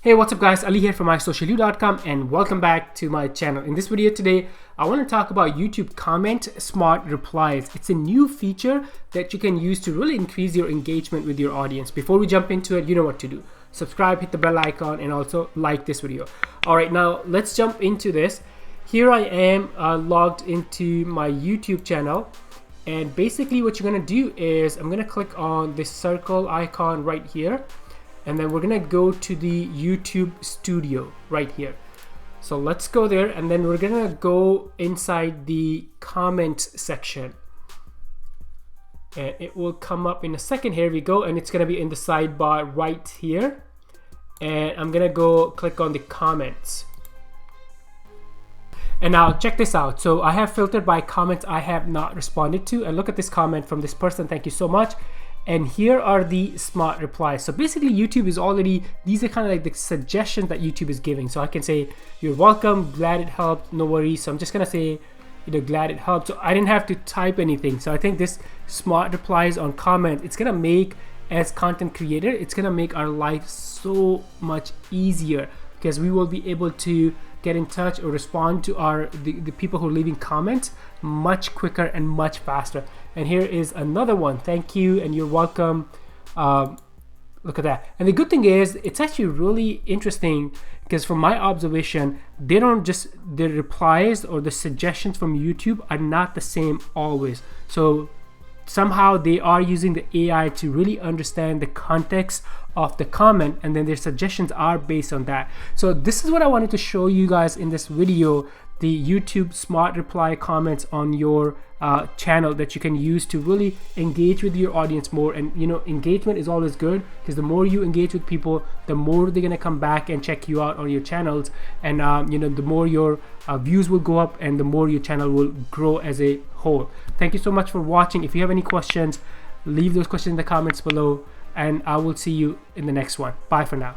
Hey, what's up guys, Ali here from mysocialyou.com and welcome back to my channel. In this video today, I want to talk about YouTube comment Smart Replies. It's a new feature that you can use to really increase your engagement with your audience. Before we jump into it, you know what to do. Subscribe, hit the bell icon, and also like this video. All right, now let's jump into this. Here I am logged into my YouTube channel. And basically what you're gonna do is I'm gonna click on this circle icon right here. And then we're gonna go to the YouTube studio right here. So let's go there, and then we're gonna go inside the comment section. And it will come up in a second. Here we go, and it's gonna be in the sidebar right here. And I'm gonna go click on the comments. And now check this out. So I have filtered by comments I have not responded to. And look at this comment from this person. Thank you so much. And here are the smart replies. So basically YouTube is already, these are kind of like the suggestions that YouTube is giving. So I can say, you're welcome, glad it helped, no worries. So I'm just gonna say, glad it helped. So I didn't have to type anything. So I think this smart replies on comment, it's gonna make, as content creator, it's gonna make our life so much easier because we will be able to get in touch or respond to the people who are leaving comments much quicker and much faster. And here is another one. Thank you and you're welcome. Look at that. And the good thing is it's actually really interesting because from my observation, they don't just, the replies or the suggestions from YouTube are not the same always. So somehow they are using the AI to really understand the context of the comment, and then their suggestions are based on that. So this is what I wanted to show you guys in this video, the YouTube smart reply comments on your channel that you can use to really engage with your audience more. And engagement is always good because the more you engage with people, the more they're gonna come back and check you out on your channels, and the more your views will go up and the more your channel will grow as a whole. Thank you so much for watching. If you have any questions, leave those questions in the comments below, and I will see you in the next one. Bye for now.